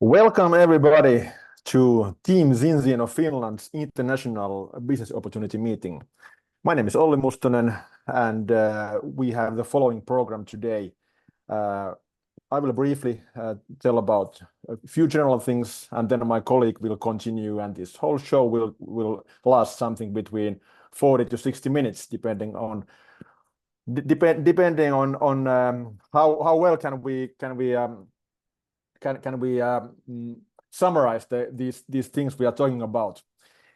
Welcome everybody to Team Zinzino Finland's International Business Opportunity Meeting. My name is Olli Mustonen, and we have the following program today. I will briefly tell about a few general things, and then my colleague will continue, and this whole show will last something between 40 to 60 minutes, depending on how well can we summarize these things we are talking about.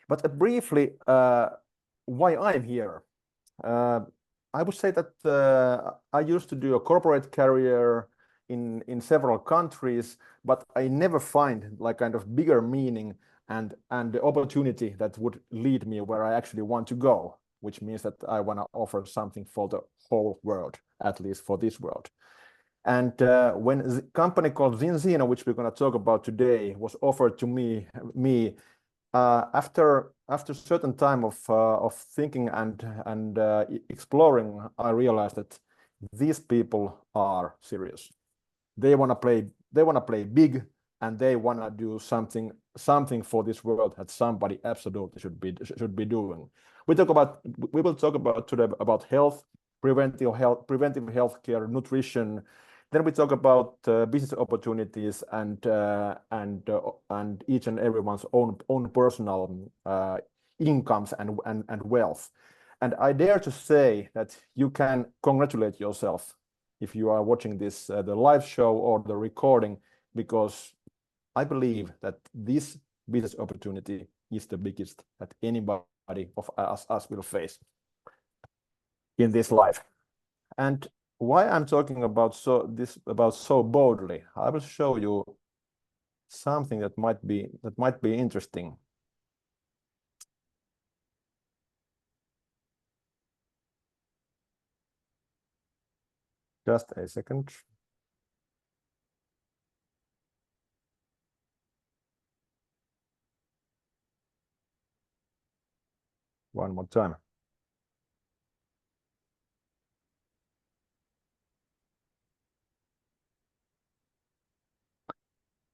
But briefly, why I'm here. I would say that I used to do a corporate career in several countries, but I never find like kind of bigger meaning and the opportunity that would lead me where I actually want to go, which means that I want to offer something for the whole world, at least for this world. And when a company called Zinzino, which we're going to talk about today, was offered to me after a certain time of thinking and exploring, I realized that these people are serious. They want to play big, and they want to do something for this world that somebody absolutely should be doing. We will talk about today about health, preventive health care, nutrition. Then we talk about business opportunities and each and everyone's own personal incomes and wealth. And I dare to say that you can congratulate yourself if you are watching this the live show or the recording, because I believe that this business opportunity is the biggest that anybody of us will face in this life. And why I'm talking about so boldly, I will show you something that might be interesting. Just a second. One more time.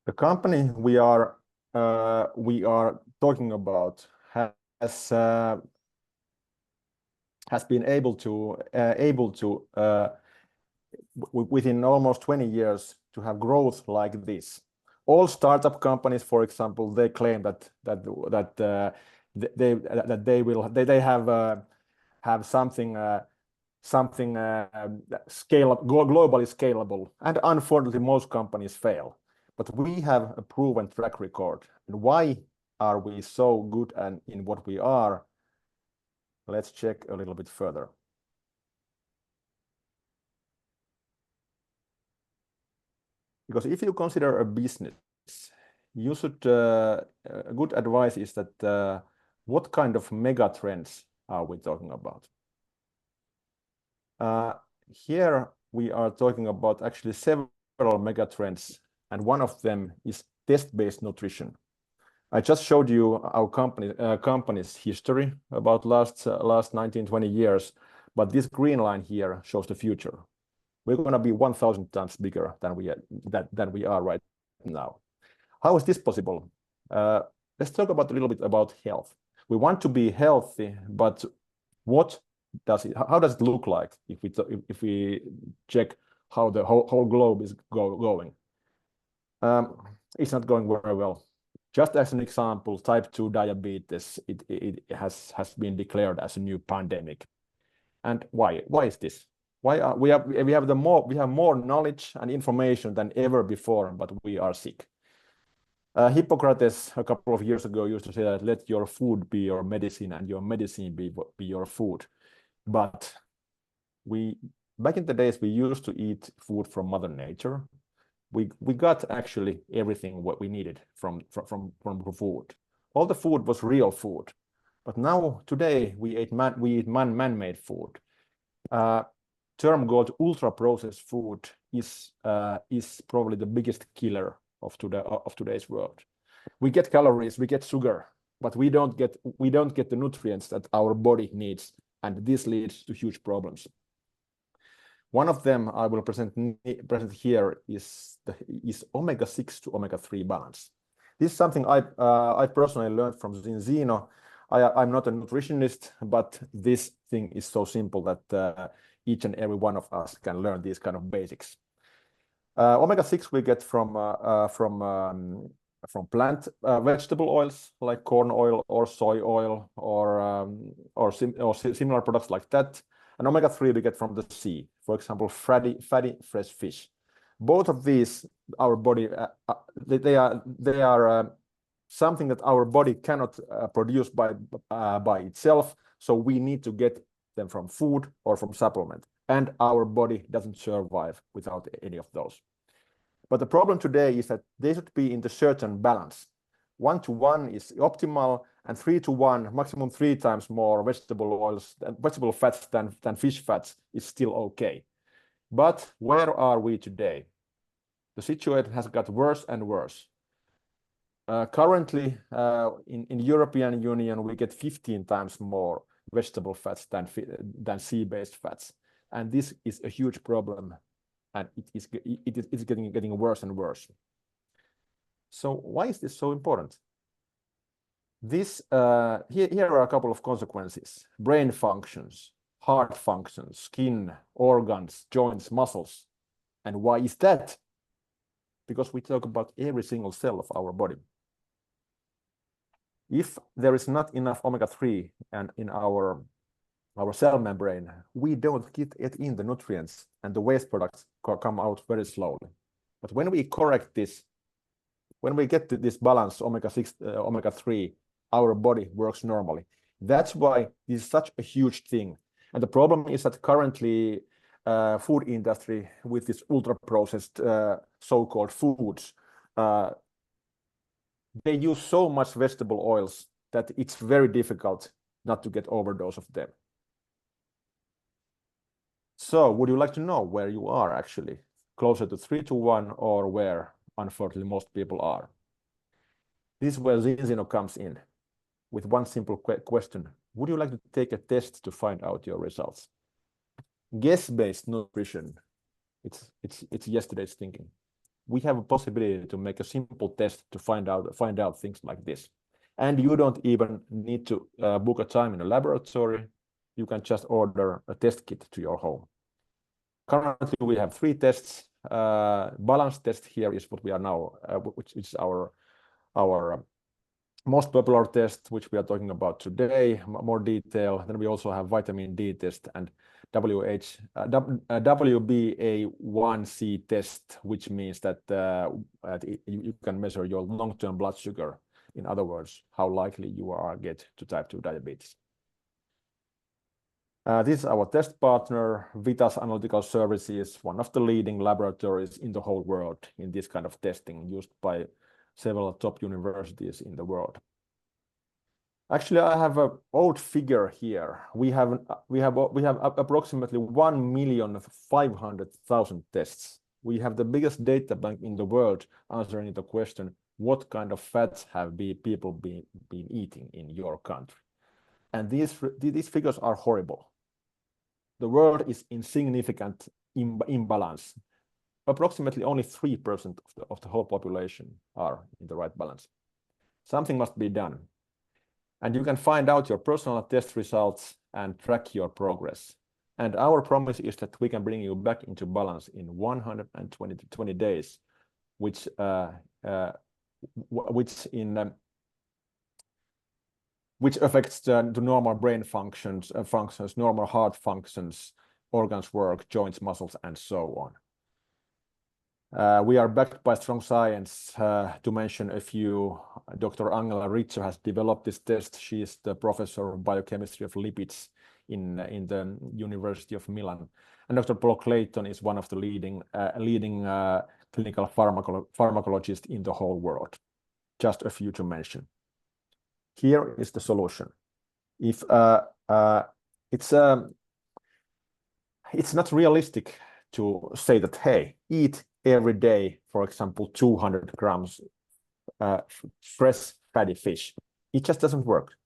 The company we are talking about has been able to within almost 20 years to have growth like this. All startup companies, for example, they claim that they have something globally scalable, and unfortunately most companies fail. But we have a proven track record. And why are we so good in what we are? Let's check a little bit further. Because if you consider a business, you should good advice is that what kind of mega trends are we talking about? Here we are talking about actually several mega trends, and one of them is test-based nutrition. I just showed you our company's history about last 19-20 years, but this green line here shows the future. We're going to be 1,000 times bigger than we are right now. How is this possible? Let's talk a little bit about health. We want to be healthy, but how does it look like if we check how the whole globe is going? It's not going very well. Just as an example, type 2 diabetes, it has been declared as a new pandemic. And why is this? We have more knowledge and information than ever before, but we are sick. Hippocrates a couple of years ago used to say that let your food be your medicine and your medicine be your food. But back in the days we used to eat food from Mother Nature. We got actually everything what we needed from food. All the food was real food. But now today we eat man-made food. Term called ultra-processed food is probably the biggest killer of today's world. We get calories, we get sugar, but we don't get the nutrients that our body needs, and this leads to huge problems. One of them I will present here is omega-6 to omega-3 balance. This is something I personally learned from Zinzino. I'm not a nutritionist, but this thing is so simple that each and every one of us can learn these kind of basics. Omega-6 we get from plant vegetable oils like corn oil or soy oil or similar products like that. And omega-3 we get from the sea, for example, fatty fresh fish. Both of these, our body, they are something that our body cannot produce by itself. So we need to get them from food or from supplement. And our body doesn't survive without any of those. But the problem today is that they should be in the certain balance. 1:1 is optimal, and 3:1, maximum 3 times more vegetable fats than fish fats is still okay. But where are we today? The situation has got worse and worse. Currently, in European Union, we get 15 times more vegetable fats than sea-based fats, and this is a huge problem, and it is getting worse and worse. So why is this so important? Here are a couple of consequences: brain functions, heart functions, skin, organs, joints, muscles. And why is that? Because we talk about every single cell of our body. If there is not enough omega-3 and in our cell membrane, we don't get it in the nutrients, and the waste products come out very slowly. But when we correct this, when we get to this balance omega-6, omega-3, our body works normally. That's why this is such a huge thing. And the problem is that currently food industry with this ultra-processed so-called foods, they use so much vegetable oils that it's very difficult not to get overdose of them. So would you like to know where you are actually? Closer to 3:1 or where, unfortunately, most people are? This is where Zinzino comes in with one simple question. Would you like to take a test to find out your results? Guess-based nutrition, it's yesterday's thinking. We have a possibility to make a simple test to find out things like this. And you don't even need to book a time in a laboratory. You can just order a test kit to your home. Currently, we have 3 tests. Balance test here is what we are now, which is our most popular test, which we are talking about today, more detail. Then we also have vitamin D test and WBA1C test, which means that you can measure your long-term blood sugar. In other words, how likely you are to get to type 2 diabetes. This is our test partner, Vitas Analytical Services, one of the leading laboratories in the whole world in this kind of testing, used by several top universities in the world. Actually, I have an old figure here. We have approximately 1,500,000 tests. We have the biggest data bank in the world answering the question, what kind of fats have people been eating in your country? And these figures are horrible. The world is in significant imbalance. Approximately only 3% of the whole population are in the right balance. Something must be done. And you can find out your personal test results and track your progress. And our promise is that we can bring you back into balance in 120 days, which affects the normal brain functions, normal heart functions, organs work, joints, muscles, and so on. We are backed by strong science. To mention a few, Dr. Angela Richter has developed this test. She is the professor of biochemistry of lipids in the University of Milan. And Dr. Paul Clayton is one of the leading clinical pharmacologists in the whole world. Just a few to mention. Here is the solution. If it's not realistic to say that, hey, eat every day, for example, 200 grams fresh fatty fish. It just doesn't work.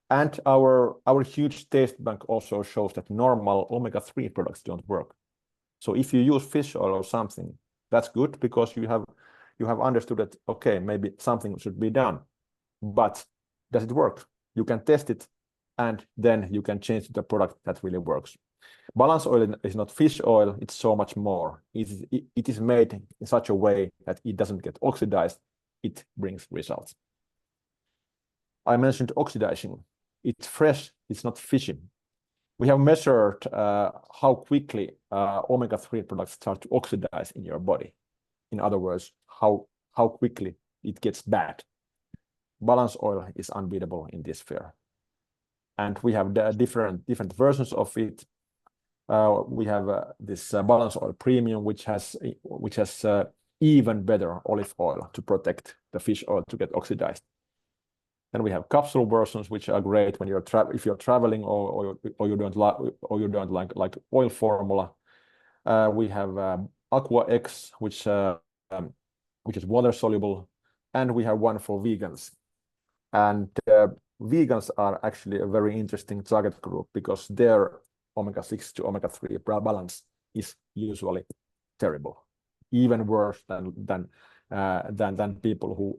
And our huge taste bank also shows that normal omega-3 products don't work. So if you use fish oil or something, that's good because you have understood that, okay, maybe something should be done. But does it work? You can test it, and then you can change the product that really works. Balance oil is not fish oil, it's so much more. It is made in such a way that it doesn't get oxidized, it brings results. I mentioned oxidizing. It's fresh, it's not fishy. We have measured how quickly omega-3 products start to oxidize in your body. In other words, how quickly it gets bad. Balance oil is unbeatable in this sphere. And we have the different versions of it. We have this balance oil premium, which has even better olive oil to protect the fish oil to get oxidized. Then we have capsule versions, which are great when if you're traveling or you don't like oil formula. We have Aqua X, which is water soluble, and we have one for vegans. And vegans are actually a very interesting target group because their omega-6 to omega-3 balance is usually terrible, even worse than people who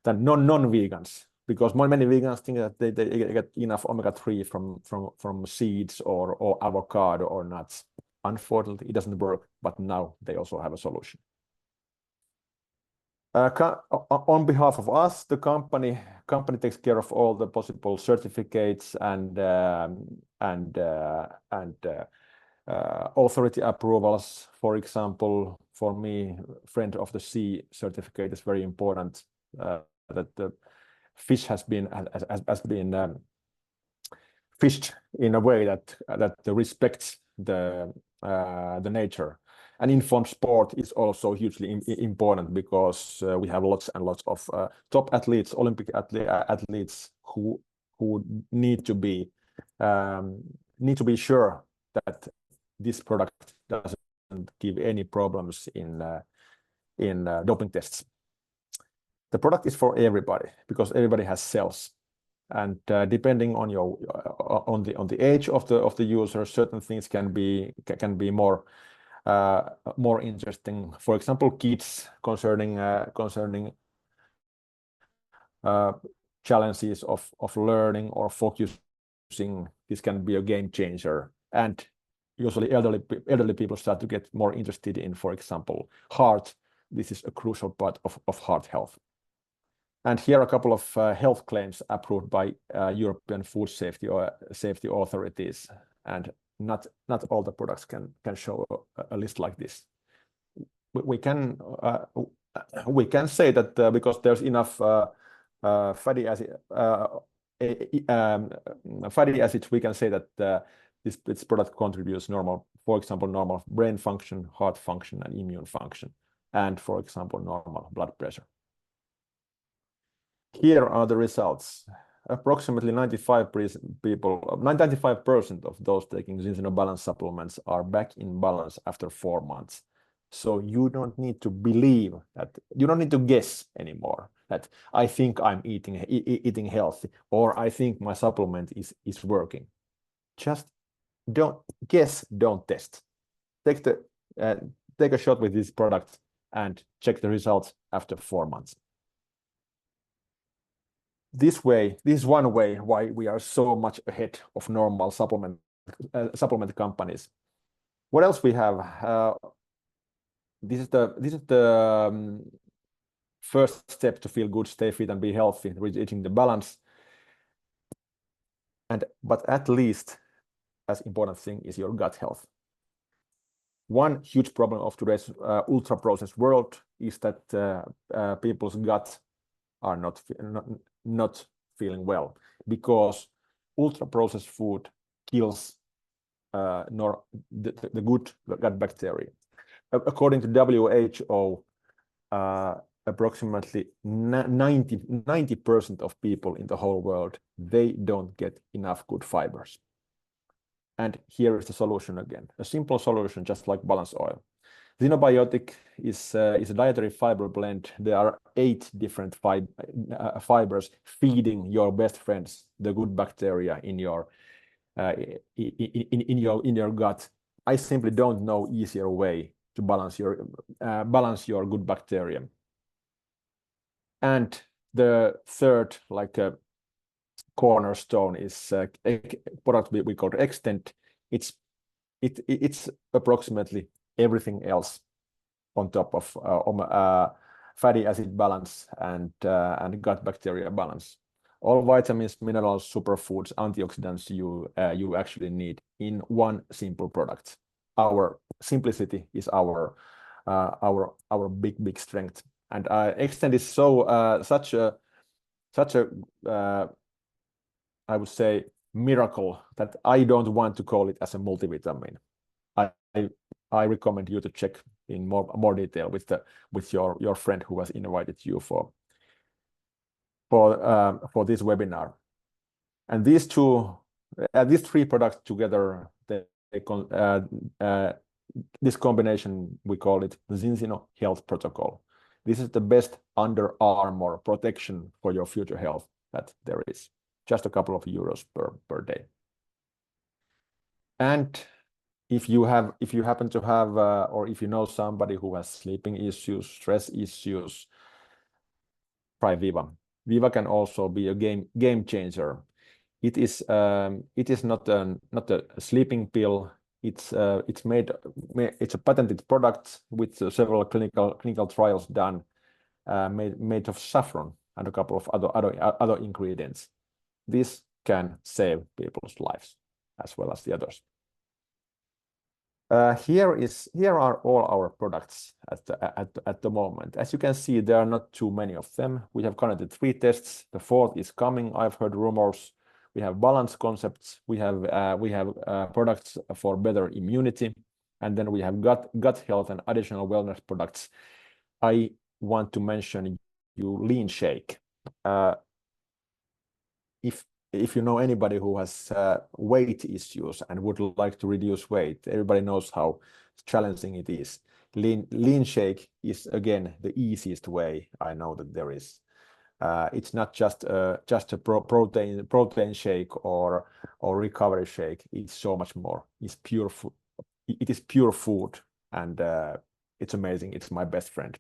than non-vegans, because many vegans think that they get enough omega-3 from seeds or avocado or nuts. Unfortunately, it doesn't work, but now they also have a solution. On behalf of us, the company takes care of all the possible certificates and authority approvals. For example, for me, Friend of the Sea certificate is very important. That the fish has been fished in a way that respects the nature. And informed sport is also hugely important because we have lots and lots of top athletes, Olympic athletes who need to be sure that this product doesn't give any problems in doping tests. The product is for everybody because everybody has cells, and depending on the age of the user, certain things can be more interesting. For example, kids concerning challenges of learning or focusing. This can be a game changer, and usually elderly people start to get more interested in, for example, heart. This is a crucial part of heart health. And here are a couple of health claims approved by European food safety authorities, and not all the products can show a list like this. We can say that because there's enough fatty acids, we can say that this product contributes for example, normal brain function, heart function, and immune function, and for example, normal blood pressure. Here are the results. Approximately 95% of those taking Zinzino balance supplements are back in balance after 4 months. So you don't need to believe that, you don't need to guess anymore that I think I'm eating healthy, or I think my supplement is working. Just don't guess, don't test. Take a shot with this product and check the results after 4 months. This is one way why we are so much ahead of normal supplement companies. What else we have? This is the first step to feel good, stay fit, and be healthy, reaching the balance. But at least as important thing is your gut health. One huge problem of today's ultra processed world is that people's gut are not feeling well, because ultra processed food kills the good gut bacteria. According to WHO, approximately 90% of people in the whole world, they don't get enough good fibers. And here is the solution again, a simple solution, just like balance oil. Xenobiotic is a dietary fiber blend. There are 8 different fibers feeding your best friends, the good bacteria in your gut. I simply don't know easier way to balance your good bacteria. And the third, like a cornerstone, is a product we call Extend. It's approximately everything else on top of fatty acid balance and gut bacteria balance. All vitamins, minerals, superfoods, antioxidants you actually need in one simple product. Our simplicity is our big strength. And Extend is such a I would say miracle that I don't want to call it as a multivitamin. I recommend you to check in more detail with your friend who has invited you for this webinar. And these three products together, this combination, we call it the Zinzino Health Protocol. This is the best Under Armour protection for your future health that there is. Just a couple of euros per day. And if you happen to have or if you know somebody who has sleeping issues, stress issues, try Viva. Viva can also be a game changer. It is not a sleeping pill. It's a patented product with several clinical trials done, made of saffron and a couple of other ingredients. This can save people's lives as well as the others. Here are all our products at the moment. As you can see, there are not too many of them. We have conducted 3 tests. The 4th is coming. I've heard rumors. We have balance concepts. We have products for better immunity, and then we have gut health and additional wellness products. I want to mention you Lean Shake. If you know anybody who has weight issues and would like to reduce weight, everybody knows how challenging it is. Lean Shake is again the easiest way I know that there is. It's not just a protein shake or recovery shake. It's so much more. It's pure food. It is pure food, and it's amazing. It's my best friend.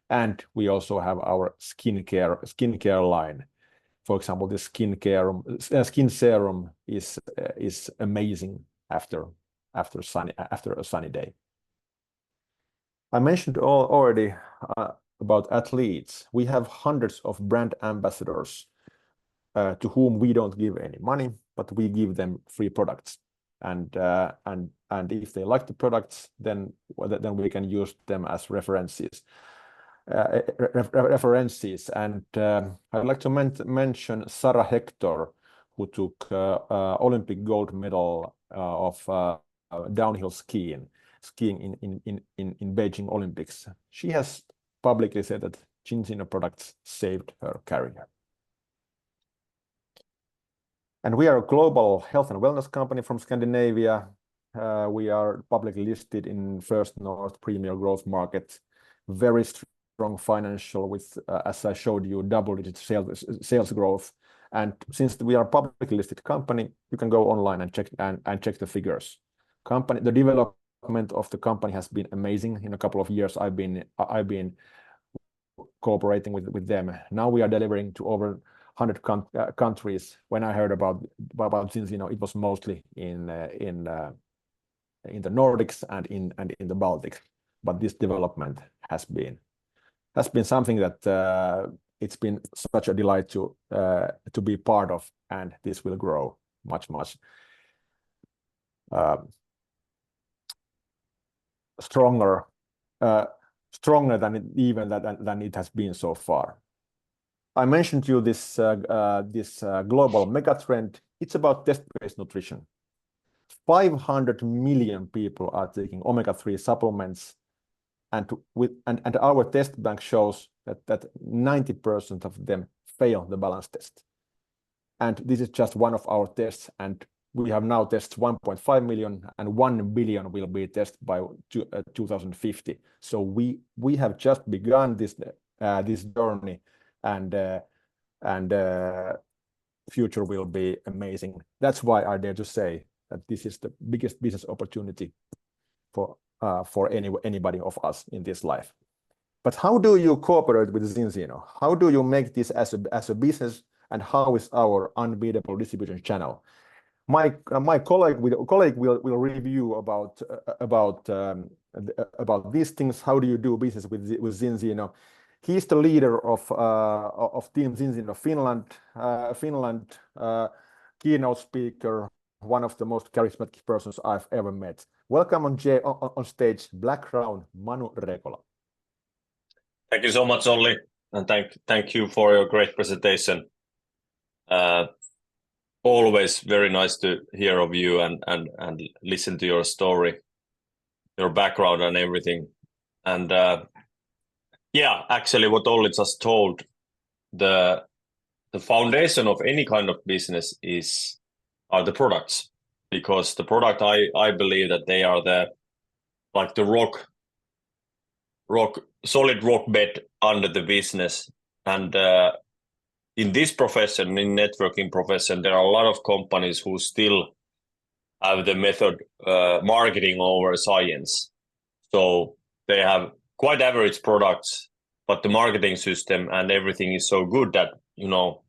And we also have our skincare line. For example, the skin serum is amazing after a sunny day. I mentioned already about athletes. We have hundreds of brand ambassadors to whom we don't give any money, but we give them free products. And if they like the products, then we can use them as references. And I'd like to mention Sarah Hector, who took Olympic gold medal of downhill skiing in Beijing Olympics. She has publicly said that Zinzino products saved her career. And we are a global health and wellness company from Scandinavia. We are publicly listed in First North Premier Growth Market. Very strong financial with, as I showed you, double-digit sales growth. And since we are a publicly listed company, you can go online and check the figures. The development of the company has been amazing. In a couple of years, I've been cooperating with them. Now we are delivering to over 100 countries. When I heard about Zinzino, it was mostly in the Nordics and in the Baltics. But this development has been something that it's been such a delight to be part of, and this will grow much stronger than it has been so far. I mentioned to you this global megatrend. It's about test-based nutrition. 500 million people are taking omega-3 supplements, and our test bank shows that 90% of them fail the balance test. And this is just one of our tests, and we have now tested 1.5 million, and 1 billion will be tested by 2050. So we have just begun this journey, and future will be amazing. That's why I dare to say that this is the biggest business opportunity for anybody of us in this life. But how do you cooperate with Zinzino? How do you make this as a business, and how is our unbeatable distribution channel? My colleague will review about these things. How do you do business with Zinzino? He's the leader of Team Zinzino Finland, keynote speaker, one of the most charismatic persons I've ever met. Welcome on stage, Black Crown, Manu Rekola. Thank you so much, Olli, and thank you for your great presentation. Always very nice to hear of you and listen to your story, your background and everything. And yeah, actually what Olli just told, the foundation of any kind of business are the products, because the product, I believe that they are the solid rock bed under the business. And in this profession, in networking profession, there are a lot of companies who still have the method marketing over science. So they have quite average products, but the marketing system and everything is so good that, you know,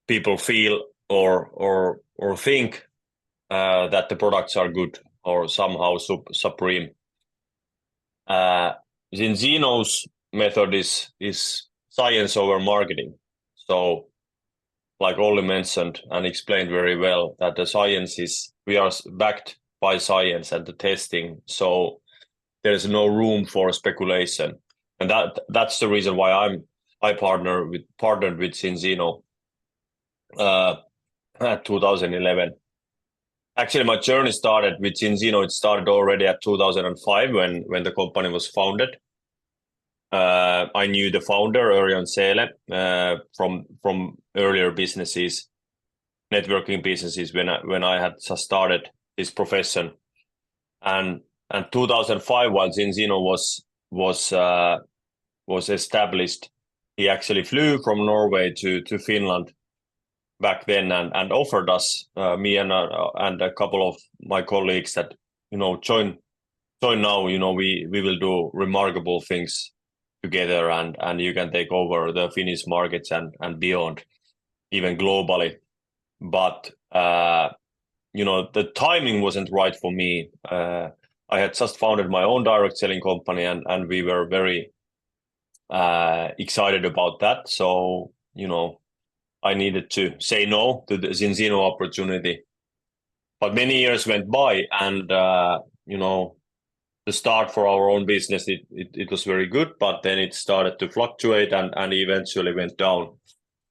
people feel or think that the products are good or somehow supreme. Zinzino's method is science over marketing. So, like Olli mentioned and explained very well, that the science we are backed by science and the testing. So there's no room for speculation, and that's the reason why I partnered with Zinzino at 2011. Actually, my journey started with Zinzino. It started already at 2005 when the company was founded. I knew the founder, Örjan Seele, from earlier businesses, networking businesses, when I had just started this profession. And 2005, while Zinzino was established, he actually flew from Norway to Finland back then and offered us, me and a couple of my colleagues, that, you know, join now, you know, we will do remarkable things together, and you can take over the Finnish markets and beyond, even globally. But you know, the timing wasn't right for me. I had just founded my own direct selling company, and we were very excited about that. So, you know, I needed to say no to the Zinzino opportunity. But many years went by, and you know, the start for our own business, it was very good, but then it started to fluctuate and eventually went down.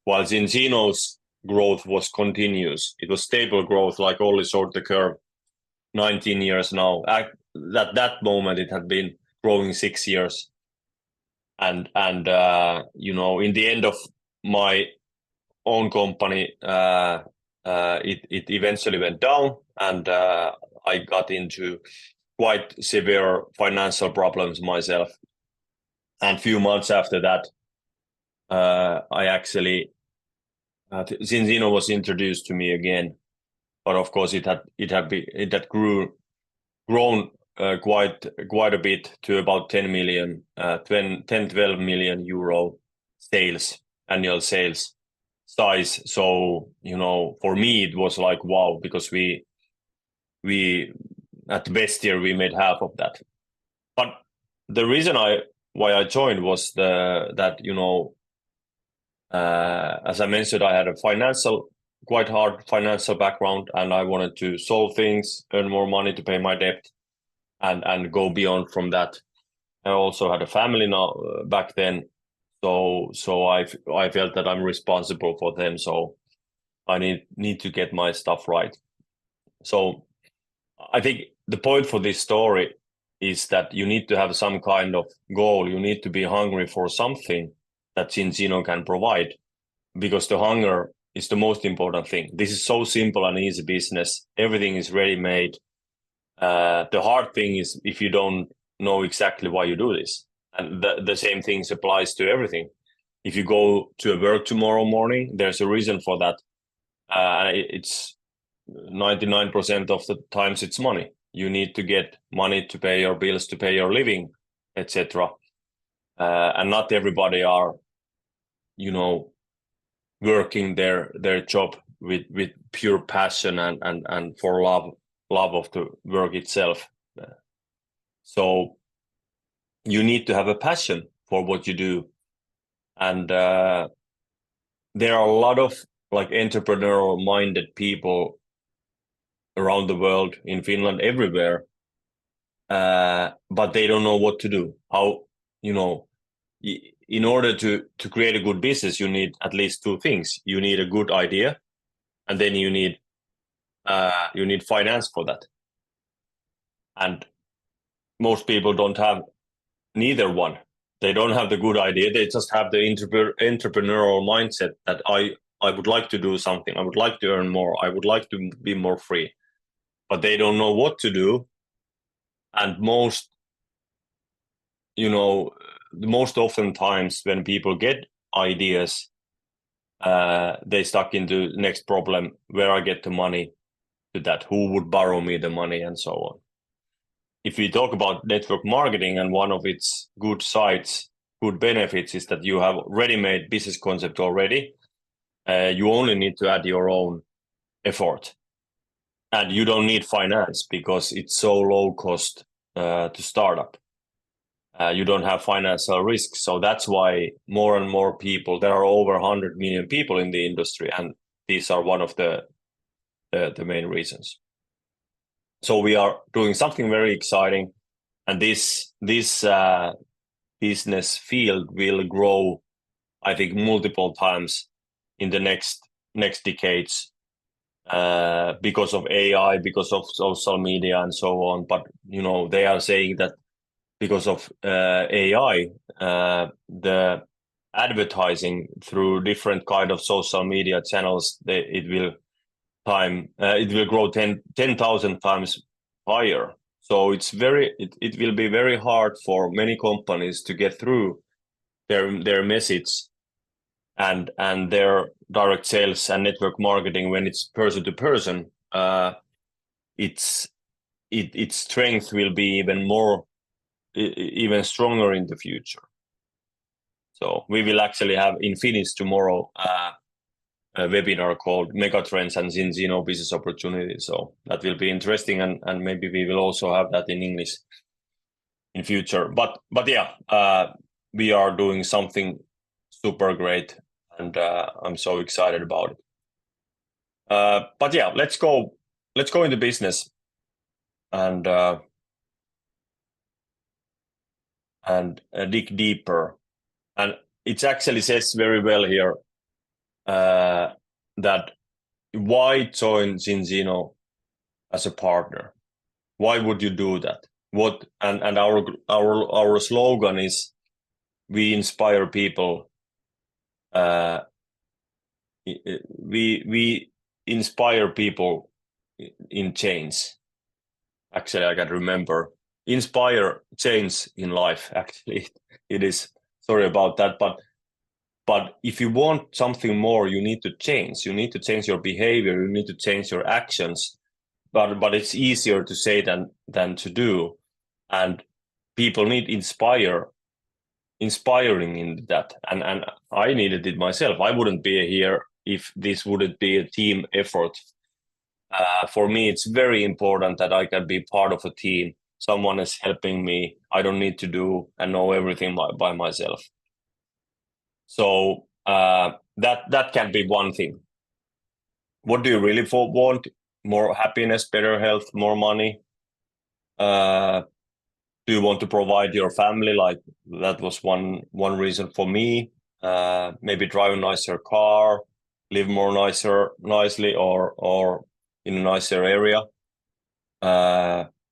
While Zinzino's growth was continuous. It was stable growth, like Olli showed the curve, 19 years now. At that moment, it had been growing 6 years. And you know, in the end of my own company, it eventually went down, and I got into quite severe financial problems myself. And a few months after that, I actually Zinzino was introduced to me again, but of course it had grown quite a bit to about 12 million euro annual sales size. So, you know, for me it was like wow, because we at the best year we made half of that. But the reason why I joined was that, you know, as I mentioned, I had a quite hard financial background, and I wanted to solve things, earn more money to pay my debt, and go beyond from that. I also had a family now back then, so I felt that I'm responsible for them. So I need to get my stuff right. So I think the point for this story is that you need to have some kind of goal. You need to be hungry for something that Zinzino can provide, because the hunger is the most important thing. This is so simple and easy business. Everything is ready-made. The hard thing is if you don't know exactly why you do this. And the same thing applies to everything. If you go to work tomorrow morning, there's a reason for that. It's 99% of the times it's money. you need to get money to pay your bills, to pay your living, etc. And not everybody are, working their job with pure passion and for love of the work itself. So you need to have a passion for what you do, and there are a lot of like entrepreneurial minded people around the world, in Finland, everywhere, but they don't know what to do. How, in order to create a good business, you need at least two things. You need a good idea, and then you need finance for that. And most people don't have neither one. They don't have the good idea. They just have the entrepreneurial mindset that I would like to do something. I would like to earn more. I would like to be more free. But they don't know what to do. And most often times when people get ideas, they stuck into the next problem, where I get the money to that, who would borrow me the money, and so on. If we talk about network marketing, and one of its good sides, good benefits, is that you have ready-made business concept already. You only need to add your own effort, and you don't need finance because it's so low cost to start up. You don't have financial risks, so that's why more and more people. There are over 100 million people in the industry, and these are one of the main reasons. So we are doing something very exciting, and this business field will grow, I think, multiple times in the next decades because of AI, because of social media, and so on. But they are saying that because of AI, the advertising through different kind of social media channels, it will grow 10,000 times higher. So it will be very hard for many companies to get through their message and their direct sales and network marketing when it's person to person. Its strength will be even stronger in the future. So we will actually have in Finnish tomorrow a webinar called Megatrends and Zinzino Business Opportunities. So that will be interesting, and maybe we will also have that in English in future. But yeah, we are doing something super great, and I'm so excited about it. But yeah, let's go into business and dig deeper. And it actually says very well here that why join Zinzino as a partner? Why would you do that? And our slogan is, we inspire people. We inspire people in change. Actually, I can remember. Inspire change in life. Actually, it is. Sorry about that, but if you want something more, you need to change. You need to change your behavior. You need to change your actions. But it's easier to say than to do, and people need inspiring in that. And I needed it myself. I wouldn't be here if this wouldn't be a team effort. For me, it's very important that I can be part of a team. Someone is helping me. I don't need to do and know everything by myself. So that can be one thing. What do you really want? More happiness, better health, more money? Do you want to provide your family? Like that was one reason for me. Maybe drive a nicer car, live more nicely, or in a nicer area.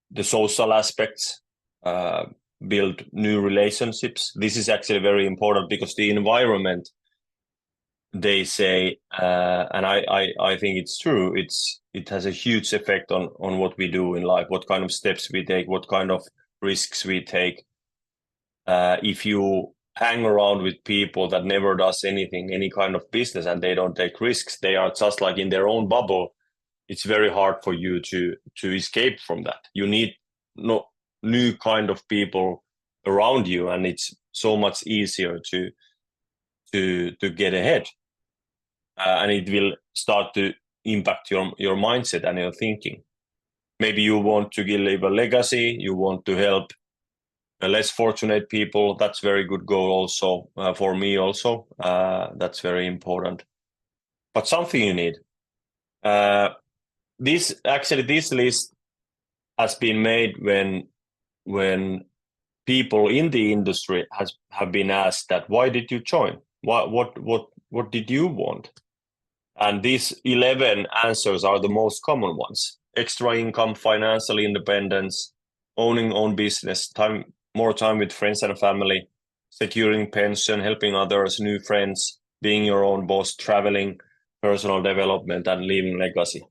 The social aspects, build new relationships. This is actually very important because the environment, they say, and I think it's true, it has a huge effect on what we do in life, what kind of steps we take, what kind of risks we take. If you hang around with people that never does anything, any kind of business, and they don't take risks, they are just like in their own bubble, it's very hard for you to escape from that. You need new kind of people around you, and it's so much easier to get ahead, and it will start to impact your mindset and your thinking. Maybe you want to leave a legacy, you want to help less fortunate people. That's very good goal also for me also. That's very important. But something you need. This list has been made when people in the industry have been asked that why did you join? What did you want? And these 11 answers are the most common ones: extra income, financial independence, owning own business, more time with friends and family, securing pension, helping others, new friends, being your own boss, traveling, personal development, and leaving legacy.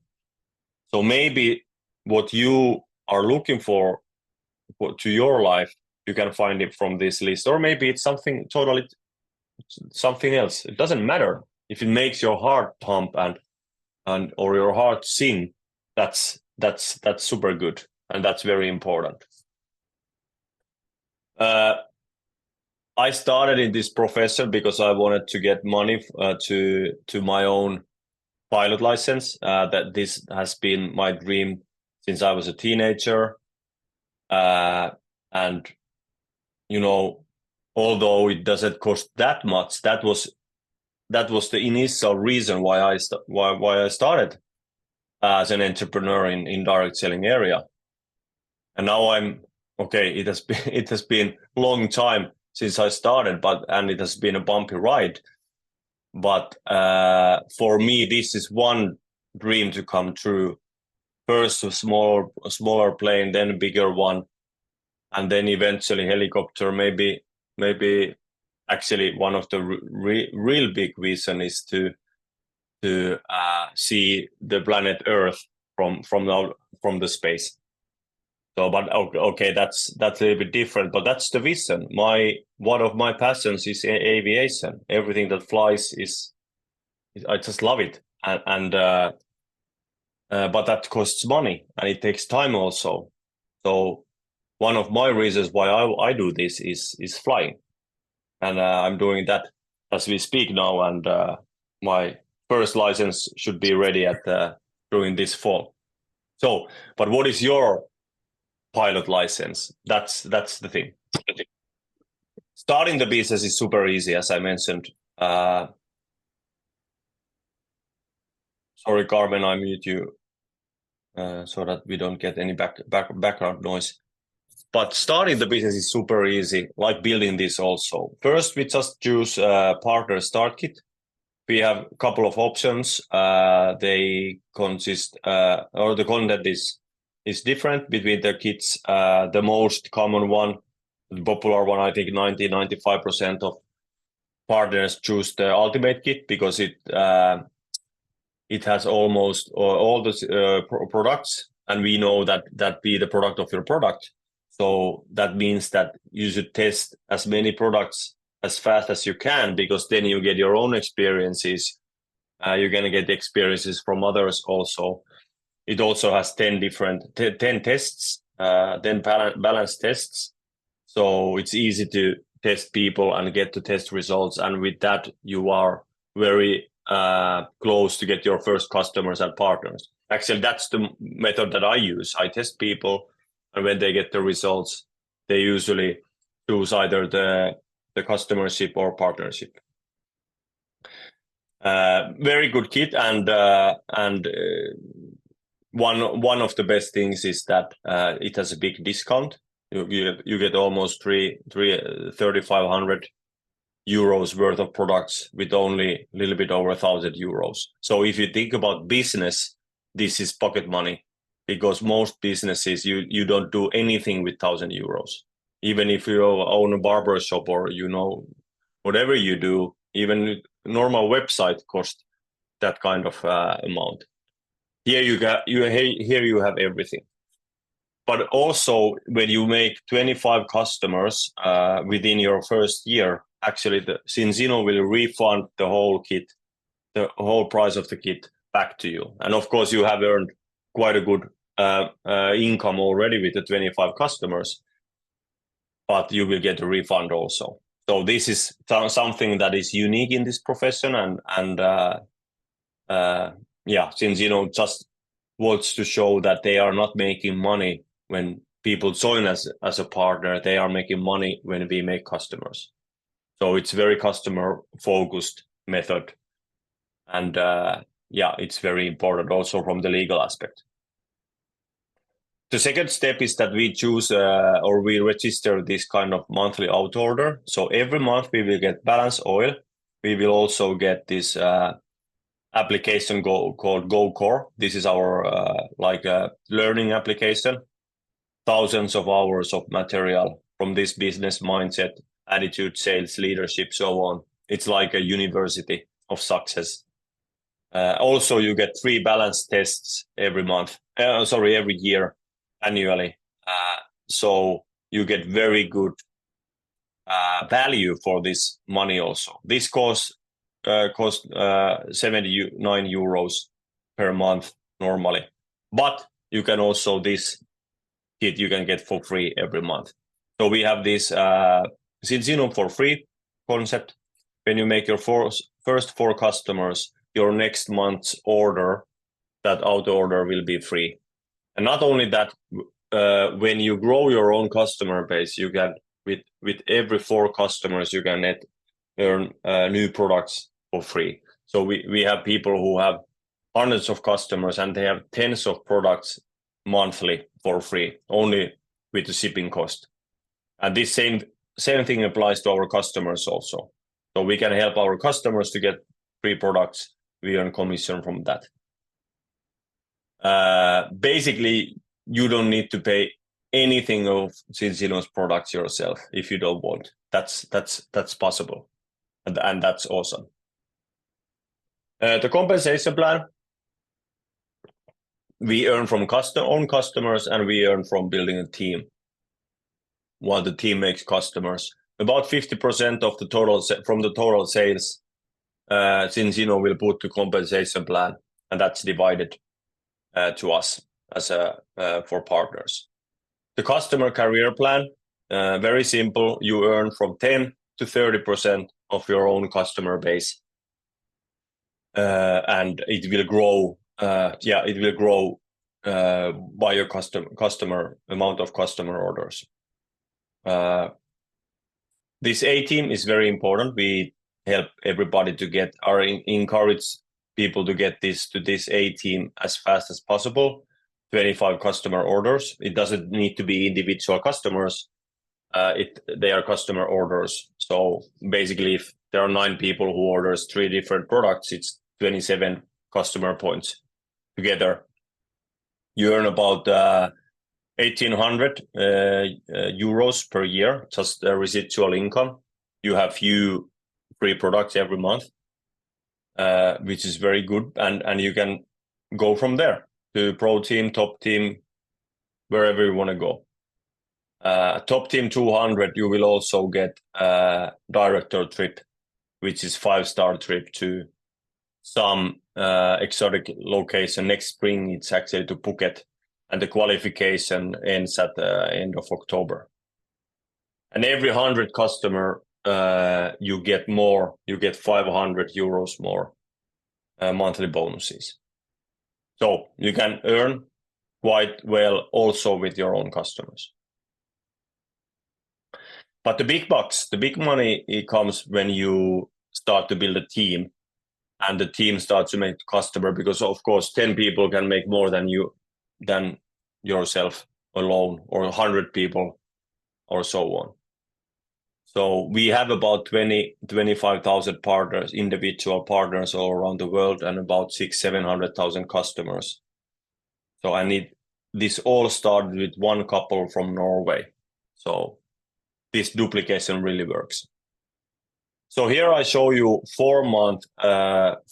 So maybe what you are looking for to your life, you can find it from this list, or maybe it's something else. It doesn't matter. If it makes your heart pump and or your heart sing, that's super good, and that's very important. I started in this profession because I wanted to get money to my own pilot license. That this has been my dream since I was a teenager, and although it doesn't cost that much, that was the initial reason why I started as an entrepreneur in direct selling area. And now I'm okay. It has been a long time since I started, and it has been a bumpy ride. But for me, this is one dream to come true. First a smaller plane, then a bigger one, and then eventually helicopter. Maybe actually one of the real big vision is to see the planet Earth from the space. So, but okay, that's a little bit different, but that's the vision. One of my passions is aviation. Everything that flies is I just love it, and but that costs money and it takes time also. So one of my reasons why I do this is flying, and I'm doing that as we speak now, and my first license should be ready during this fall. So, but what is your pilot license? That's the thing. Starting the business is super easy, as I mentioned. Sorry, Carmen, I mute you so that we don't get any background noise. But starting the business is super easy, like building this also. First, we just choose partner start kit. We have a couple of options. They consist, or the content is different between the kits. The most common one, the popular one, I think 95% of partners choose the ultimate kit because it has almost all the products, and we know that be the product of your product. So that means that you should test as many products as fast as you can, because then you get your own experiences. You're going to get experiences from others also. It also has 10 tests, 10 balance tests. So it's easy to test people and get to test results. And with that, you are very close to get your first customers and partners. Actually, that's the method that I use. I test people, and when they get the results, they usually choose either the customership or partnership. Very good kit, and one of the best things is that it has a big discount. You get almost 3,500 euros worth of products with only a little bit over 1,000 euros. So if you think about business, this is pocket money, because most businesses you don't do anything with 1,000 euros. Even if you own a barber shop, or whatever you do, even normal website cost that kind of amount. Here you have everything. But also, when you make 25 customers within your first year, actually the Zinzino will refund the whole kit, the whole price of the kit back to you. And of course, you have earned quite a good income already with the 25 customers, but you will get a refund also. So this is something that is unique in this profession, and Zinzino just wants to show that they are not making money when people join us as a partner. They are making money when we make customers. So it's very customer focused method, and it's very important also from the legal aspect. The second step is that we choose or we register this kind of monthly auto order. So every month we will get balance oil. We will also get this application called GoCore. This is our learning application. Thousands of hours of material from this business mindset, attitude, sales, leadership, so on. It's like a university of success. Also, you get 3 balance tests every year, annually. So you get very good value for this money also. This costs 79 euros per month normally. But you can also, this kit you can get for free every month. So we have this Zinzino for free concept. When you make your first 4 customers, your next month's order, that auto order will be free. And not only that, when you grow your own customer base, you can, with every 4 customers, you can earn new products for free. So we have people who have hundreds of customers and they have tens of products monthly for free, only with the shipping cost. And this same thing applies to our customers also. So we can help our customers to get free products. We earn commission from that. Basically, you don't need to pay anything of Zinzino's products yourself if you don't want. That's possible, and that's awesome. The compensation plan, we earn from own customers, and we earn from building a team, while the team makes customers. About 50% of the total from the total sales, Zinzino will put the compensation plan, and that's divided to us as for partners. The customer career plan, very simple. You earn from 10 to 30% of your own customer base, and it will grow. It will grow by your customer amount of customer orders. This A team is very important. We help everybody to get, or encourage people to get this A team as fast as possible. 25 customer orders. It doesn't need to be individual customers. They are customer orders. So basically, if there are 9 people who orders 3 different products, it's 27 customer points together. You earn about 1,800 euros per year, just residual income. You have few free products every month, which is very good, and you can go from there to pro team, top team, wherever you want to go. Top team 200, you will also get a director trip, which is 5-star trip to some exotic location. Next spring, it's actually to Phuket, and the qualification ends at the end of October. And every 100 customer, you get more. You get 500 euros more monthly bonuses. So you can earn quite well also with your own customers. But the big bucks, the big money, it comes when you start to build a team, and the team starts to make customer, because of course 10 people can make more than yourself alone, or 100 people, or so on. So we have about 25,000 partners, individual partners all around the world, and about 600,000-700,000 customers. So this all started with one couple from Norway. So this duplication really works. So here I show you 4-month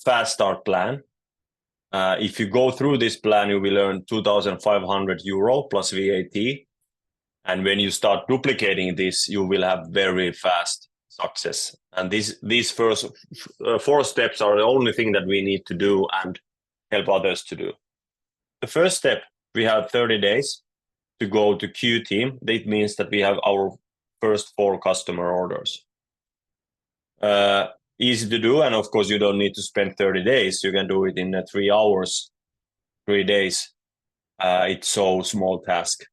fast start plan. If you go through this plan, you will earn 2,500 euro plus VAT. And when you start duplicating this, you will have very fast success. And these first 4 steps are the only thing that we need to do. And help others to do. The first step, we have 30 days to go to Q team. That means that we have our first 4 customer orders. Easy to do, and of course you don't need to spend 30 days. You can do it in 3 hours, 3 days. It's so small task.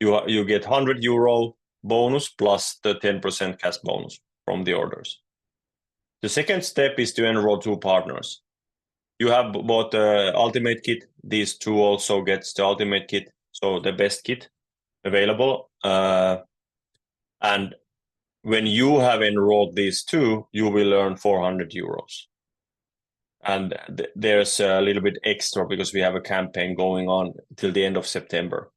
You get €100 bonus plus the 10% cash bonus from the orders. The second step is to enroll 2 partners. You have bought the Ultimate kit. These 2 also gets the Ultimate kit, so the best kit available. And when you have enrolled these 2, you will earn €400. And there's a little bit extra because we have a campaign going on till the end of September.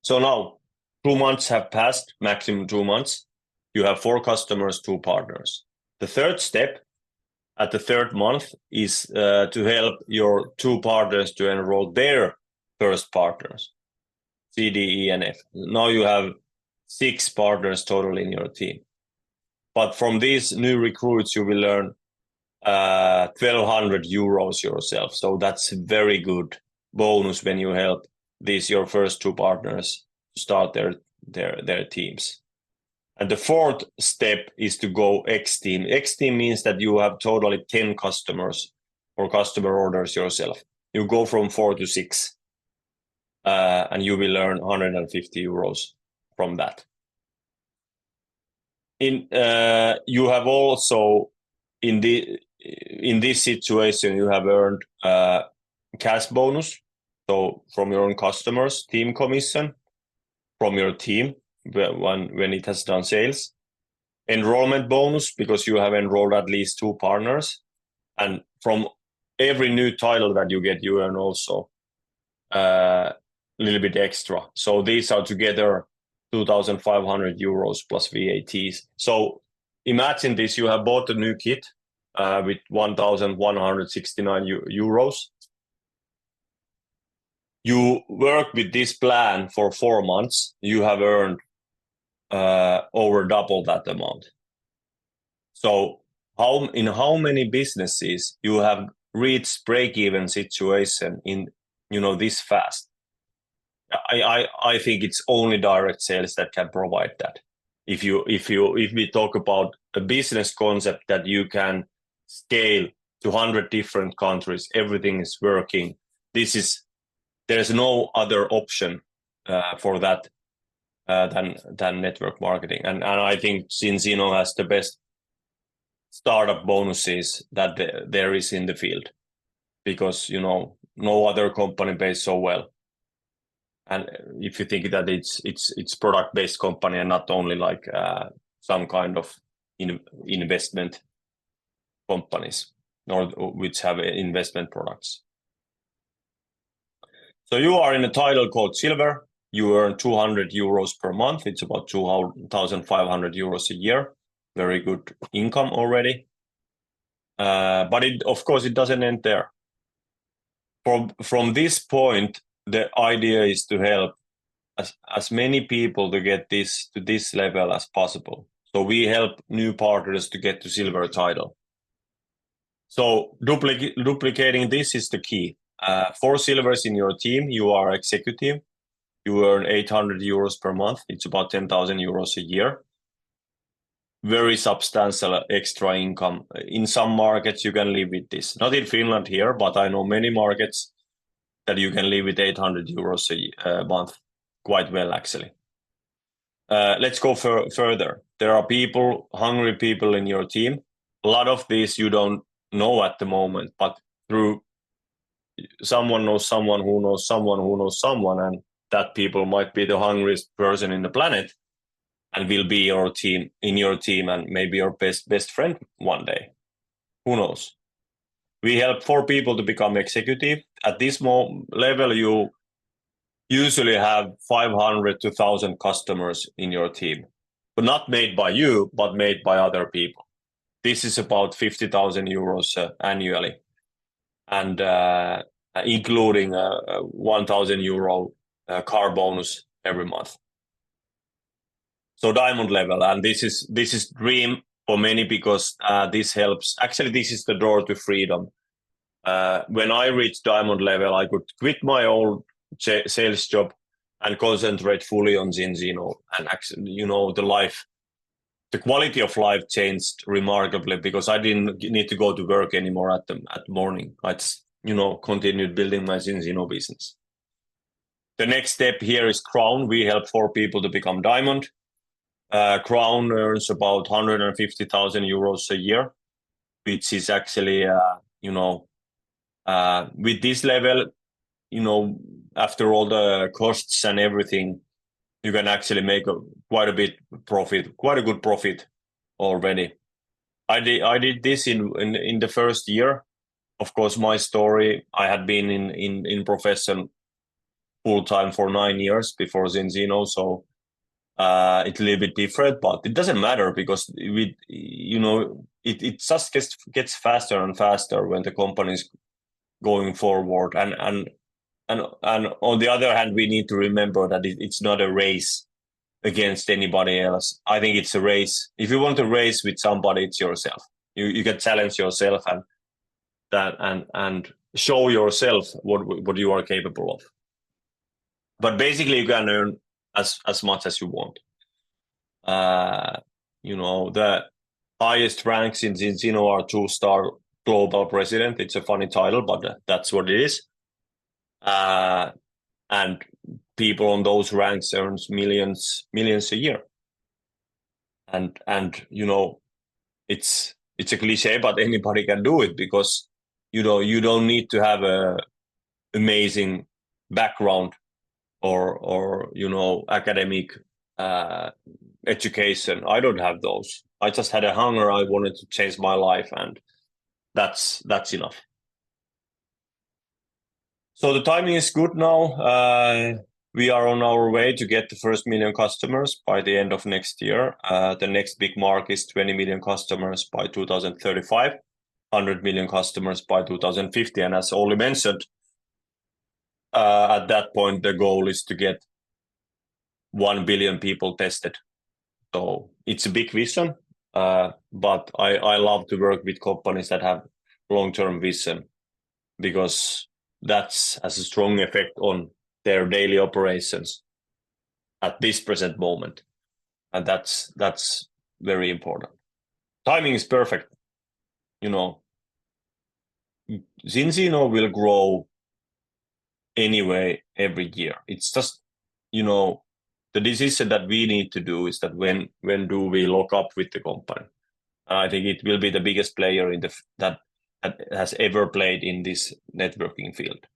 So now 2 months have passed, maximum 2 months. You have 4 customers, 2 partners. The third step at the 3rd month is to help your 2 partners to enroll their first partners, C, D, E, and F. Now you have 6 partners total in your team. But from these new recruits, you will earn €1,200 yourself. So that's a very good bonus when you help your first 2 partners start their teams. And the 4th step is to go X team. X team means that you have totally 10 customers or customer orders yourself. You go from 4 to 6, and you will earn €150 from that. You have also in this situation you have earned cash bonus, so from your own customers, team commission from your team when it has done sales, enrollment bonus because you have enrolled at least 2 partners, and from every new title that you get, you earn also a little bit extra. So these are together €2,500 plus VATs. So imagine this: you have bought a new kit with €1,169. You work with this plan for 4 months. You have earned over double that amount. So in how many businesses you have reached break-even situation in this fast? I think it's only direct sales that can provide that. If we talk about a business concept that you can scale to 100 different countries, everything is working. There's no other option for that than network marketing. And I think Zinzino has the best startup bonuses that there is in the field, because no other company pays so well. And if you think that it's product-based company and not only like some kind of investment companies or which have investment products. So you are in a title called Silver. You earn €200 per month. It's about €2,500 a year. Very good income already. But of course, it doesn't end there. From this point, the idea is to help as many people to get to this level as possible. So we help new partners to get to Silver title. So duplicating this is the key. 4 silvers in your team, you are executive. You earn €800 per month. It's about €10,000 a year. Very substantial extra income. In some markets, you can live with this. Not in Finland here, but I know many markets that you can live with €800 a month quite well, actually. Let's go further. There are hungry people in your team. A lot of these you don't know at the moment, but through someone knows someone who knows someone who knows someone, and that people might be the hungriest person in the planet and will be in your team and maybe your best friend one day. Who knows? We help 4 people to become executive. At this level, you usually have 500 to 1,000 customers in your team, but not made by you, but made by other people. This is about €50,000 annually, and including a €1,000 car bonus every month. So diamond level, and this is dream for many because this helps. Actually, this is the door to freedom when I reached diamond level, I could quit my old sales job and concentrate fully on Zinzino. And actually, the quality of life changed remarkably because I didn't need to go to work anymore at the morning. I just, continued building my Zinzino business. The next step here is Crown. We help 4 people to become diamond. Crown earns about 150,000 euros a year, which is actually, with this level, after all the costs and everything, you can actually make quite a good profit already. I did this in the first year. Of course, my story, I had been in profession full time for 9 years before Zinzino, so it's a little bit different, but it doesn't matter because it just gets faster and faster when the company is going forward. And on the other hand, we need to remember that it's not a race against anybody else. I think it's a race. If you want to race with somebody, it's yourself. You can challenge yourself and show yourself what you are capable of. But basically, you can earn as much as you want. The highest ranks in Zinzino are 2-star global president. It's a funny title, but that's what it is. And people on those ranks earns millions a year. And it's a cliche, but anybody can do it because you don't need to have a amazing background or academic education. I don't have those. I just had a hunger. I wanted to change my life, and that's enough. So the timing is good now. We are on our way to get the first 1 million customers by the end of next year. The next big mark is 20 million customers by 2035, 100 million customers by 2050. And as Olli mentioned, at that point, the goal is to get 1 billion people tested. So it's a big vision, but I love to work with companies that have long-term vision because that has a strong effect on their daily operations at this present moment. And that's very important. Timing is perfect. Zinzino will grow anyway every year. It's just, the decision that we need to do is that when do we lock up with the company? I think it will be the biggest player that has ever played in this networking field.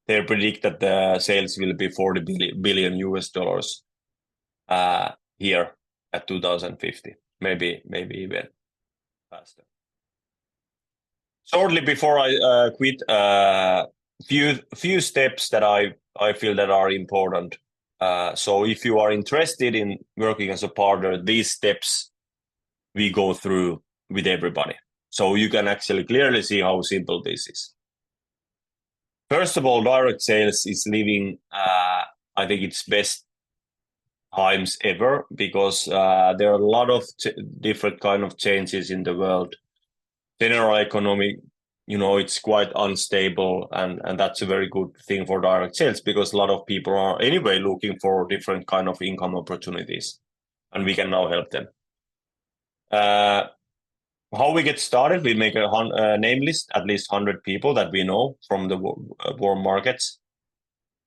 They predict that the sales will be $40 billion here at 2050, maybe even faster. Shortly before I quit, few steps that I feel that are important. So if you are interested in working as a partner, these steps we go through with everybody. So you can actually clearly see how simple this is. First of all, direct sales is living, I think it's best times ever because there are a lot of different kind of changes in the world. General economy, it's quite unstable, and that's a very good thing for direct sales because a lot of people are anyway looking for different kind of income opportunities, and we can now help them. How we get started, we make a name list, at least 100 people that we know from the warm markets.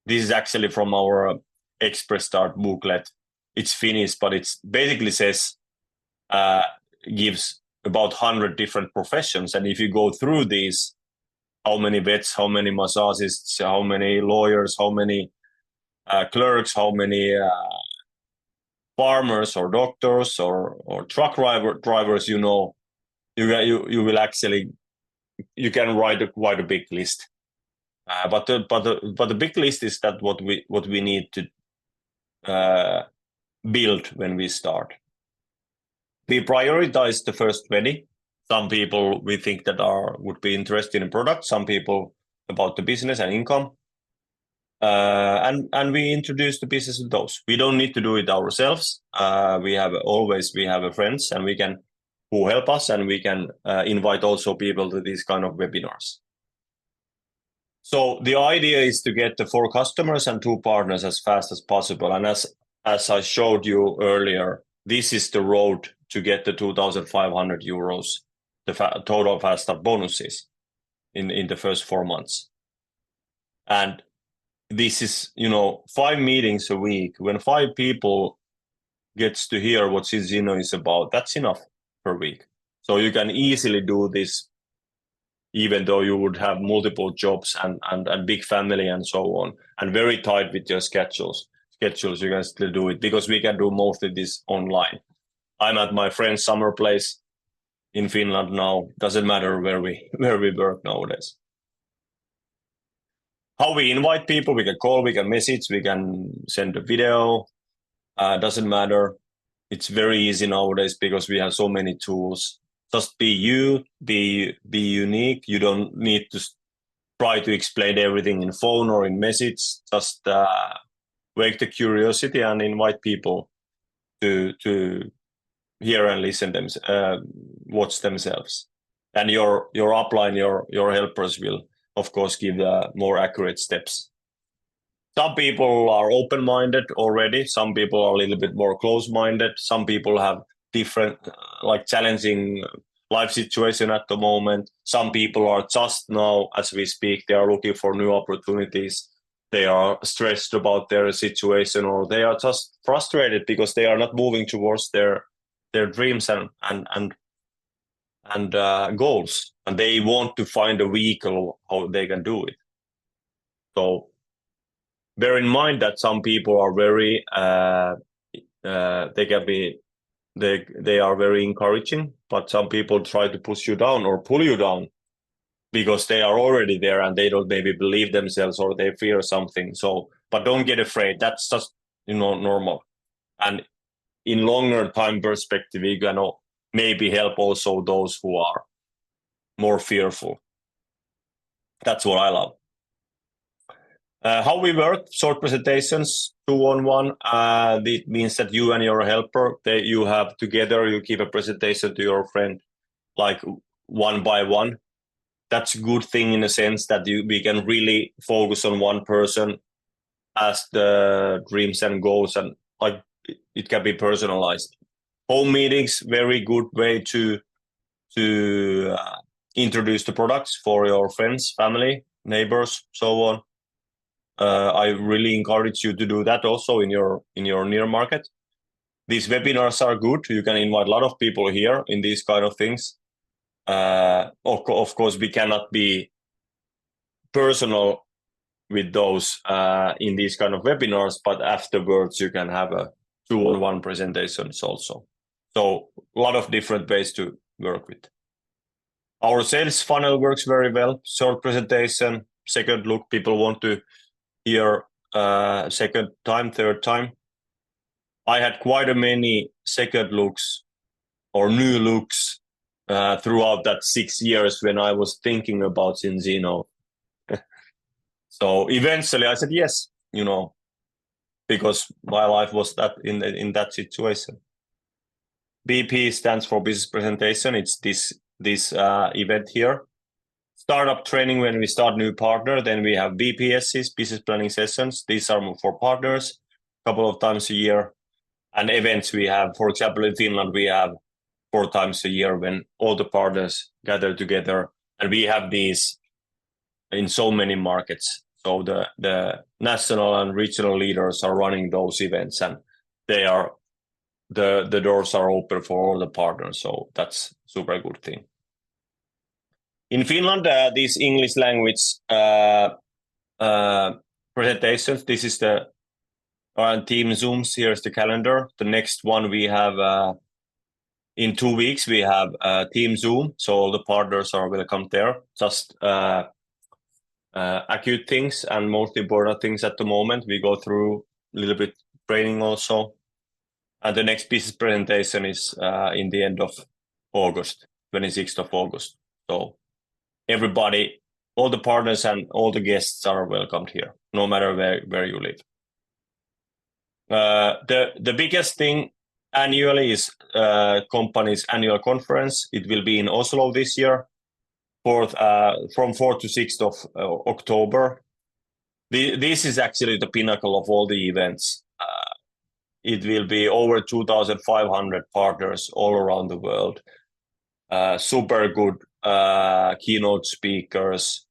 This is actually from our Express Start booklet. It's Finnish, but it basically says, gives about 100 different professions. And if you go through these, how many vets, how many massageists, how many lawyers, how many clerks, how many farmers or doctors or truck drivers, you will actually, you can write quite a big list. But the big list is that what we need to build when we start. We prioritize the first 20. Some people we think that would be interested in products. Some people about the business and income. And we introduce the business to those. We don't need to do it ourselves. We have friends, and we can who help us, and we can invite also people to these kind of webinars. So the idea is to get the 4 customers and 2 partners as fast as possible. And as I showed you earlier, this is the road to get the 2,500 euros, the total fast start bonuses in the first 4 months. And this is, 5 meetings a week. When 5 people gets to hear what Zinzino is about, that's enough per week. So you can easily do this, even though you would have multiple jobs and big family and so on, and very tight with your schedules, you can still do it, because we can do most of this online. I'm at my friend's summer place in Finland now. Doesn't matter where we work nowadays. How we invite people, we can call, we can message, we can send a video. Doesn't matter. It's very easy nowadays because we have so many tools. Just be you, be unique. You don't need to try to explain everything in phone or in message. Just wake the curiosity and invite people to hear and listen them, watch themselves. And your upline, your helpers will, of course, give more accurate steps. Some people are open-minded already. Some people are a little bit more close-minded. Some people have different, challenging life situation at the moment. Some people are just now, as we speak, they are looking for new opportunities. They are stressed about their situation, or they are just frustrated because they are not moving towards their dreams and goals, and they want to find a vehicle how they can do it. So bear in mind that some people are very they are very encouraging, but some people try to push you down or pull you down because they are already there and they don't maybe believe themselves or they fear something. So, but don't get afraid. That's just normal. And in longer time perspective, we can maybe help also those who are more fearful. That's what I love. How we work, short presentations, 2-on-1. It means that you and your helper, you have together, you give a presentation to your friend, like 1 by 1. That's a good thing in a sense that we can really focus on one person as the dreams and goals, and it can be personalized. Home meetings, very good way to introduce the products for your friends, family, neighbors, so on. I really encourage you to do that also in your near market. These webinars are good. You can invite a lot of people here in these kind of things. Of course, we cannot be personal with those in these kind of webinars, but afterwards you can have a 2-on-1 presentations also. So a lot of different ways to work with. Our sales funnel works very well. Short presentation, second look, people want to hear second time, third time. I had quite a many second looks or new looks throughout that 6 years when I was thinking about Zinzino. So eventually I said yes, because my life was that in that situation. BP stands for business presentation. It's this event here. Startup training when we start new partner. Then we have BPSs, business planning sessions. These are for partners, a couple of times a year. And events we have, for example, in Finland, we have 4 times a year when all the partners gather together. And we have these in so many markets. So the national and regional leaders are running those events, and they are the doors are open for all the partners. So that's super good thing. In Finland, these English language presentations, this is the team Zooms. Here's the calendar. The next one we have in 2 weeks, we have team Zoom. So all the partners are welcome there. Just acute things and most important things at the moment. We go through a little bit training also. And the next business presentation is in the end of August, 26th of August. So everybody, all the partners and all the guests are welcomed here, no matter where you live. The biggest thing annually is company's annual conference. It will be in Oslo this year, from 4th to 6th of October. This is actually the pinnacle of all the events. It will be over 2,500 partners all around the world. Super good keynote speakers,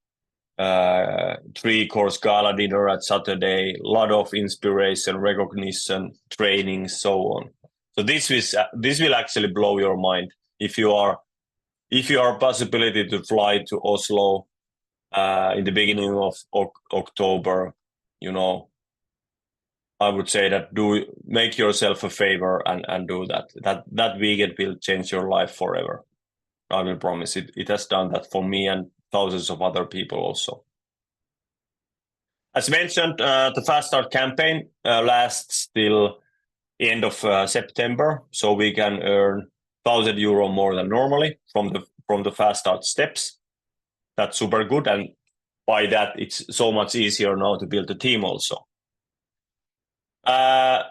3-course gala dinner at Saturday, a lot of inspiration, recognition, training, so on. So this will actually blow your mind if you are possibility to fly to Oslo in the beginning of October. I would say that make yourself a favor and do that. That weekend will change your life forever. I will promise it. It has done that for me and thousands of other people also. As mentioned, the Fast Start campaign lasts till end of September, so we can earn €1,000 more than normally from the Fast Start steps. That's super good, and by that it's so much easier now to build a team also.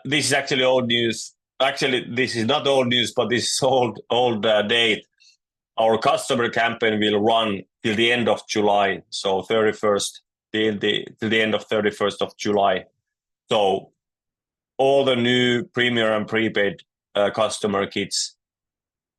This is actually old news. Actually, this is not old news, but this is old date. Our customer campaign will run till the end of July, so 31st till the end of 31st of July. So all the new Premier and prepaid customer kits,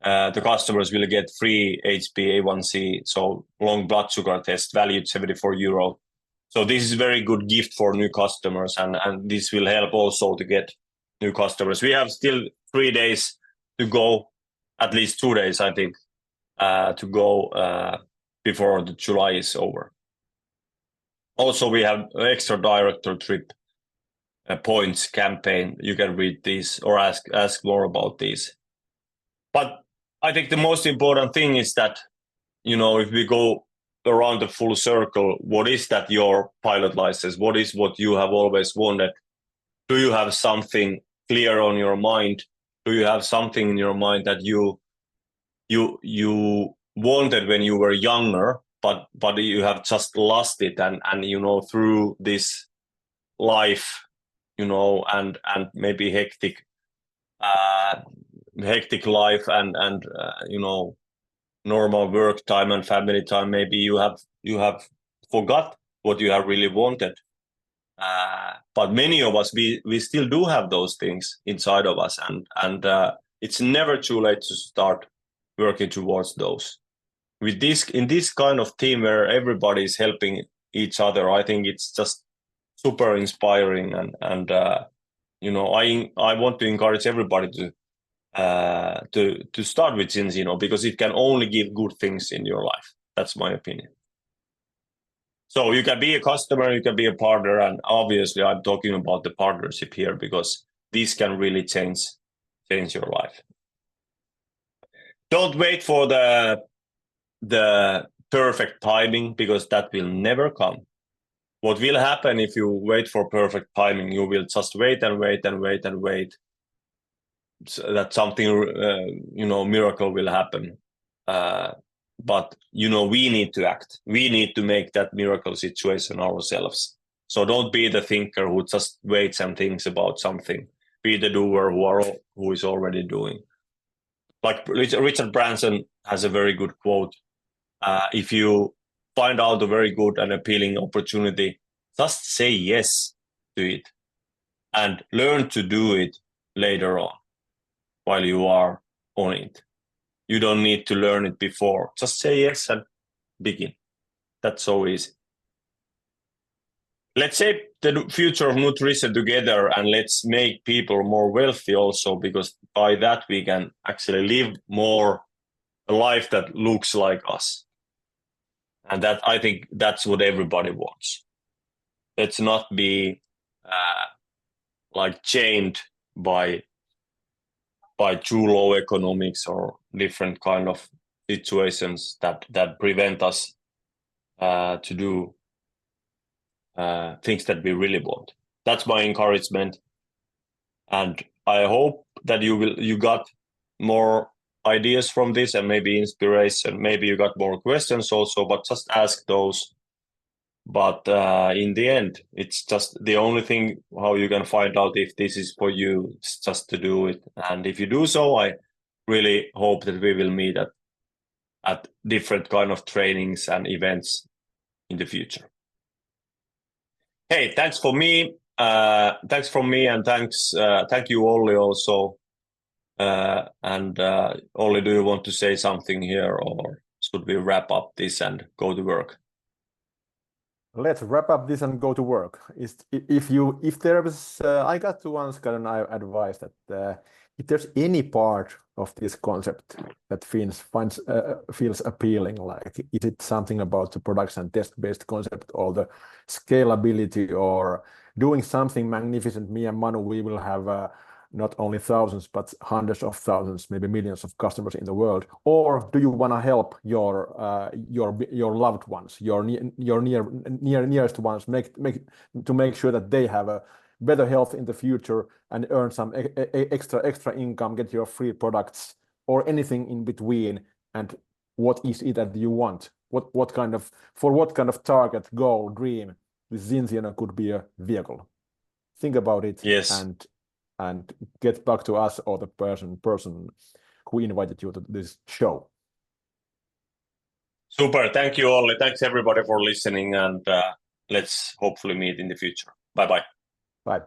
the customers will get free HbA1c, so long blood sugar test valued €74. So this is a very good gift for new customers, and this will help also to get new customers. We have still 3 days to go, at least 2 days, I think, to go before the July is over. Also, we have extra director trip points campaign. You can read these or ask more about these. But I think the most important thing is that, if we go around the full circle, what is that your pilot license? What is what you have always wanted? Do you have something clear on your mind? Do you have something in your mind that you wanted when you were younger, but you have just lost it, and through this life, and maybe hectic life and normal work time and family time, maybe you have forgot what you have really wanted. But many of us, we still do have those things inside of us, and it's never too late to start working towards those. In this kind of team where everybody is helping each other, I think it's just super inspiring, and I want to encourage everybody to start with Zinzino, because it can only give good things in your life. That's my opinion. So you can be a customer, you can be a partner, and obviously I'm talking about the partnership here because these can really change your life. Don't wait for the perfect timing, because that will never come. What will happen if you wait for perfect timing? You will just wait and wait and wait and wait. So that something, miracle will happen. But we need to act. We need to make that miracle situation ourselves. So don't be the thinker who just waits and thinks about something. Be the doer who is already doing. Like Richard Branson has a very good quote. If you find out a very good and appealing opportunity, just say yes to it and learn to do it later on while you are on it. You don't need to learn it before. Just say yes and begin. That's so easy. Let's shape the future of nutrition together, and let's make people more wealthy also, because by that we can actually live more a life that looks like us. And that, I think, that's what everybody wants. Let's not be chained by too low economics or different kind of situations that prevent us to do things that we really want. That's my encouragement, and I hope that you got more ideas from this and maybe inspiration. Maybe you got more questions also, but just ask those But in the end, it's just the only thing how you can find out if this is for you. It's just to do it, and if you do so, I really hope that we will meet at different kind of trainings and events in the future. Hey, thanks from me, and thank you, Olli, also. And Olli, do you want to say something here, or should we wrap up this and go to work? Let's wrap up this and go to work. If there was, I got to once got an advice that if there's any part of this concept that feels appealing, like is it something about the products and test-based concept, or the scalability, or doing something magnificent, me and Manu, we will have not only thousands, but hundreds of thousands, maybe millions of customers in the world? Or do you want to help your loved ones, your nearest ones, to make sure that they have a better health in the future and earn some extra income, get your free products, or anything in between? And what is it that you want? What kind of target, goal, dream, this Zinzino could be a vehicle? Think about it. Yes. And get back to us or the person who invited you to this show. Super. Thank you, Olli. Thanks everybody for listening, and let's hopefully meet in the future. Bye-bye. Bye.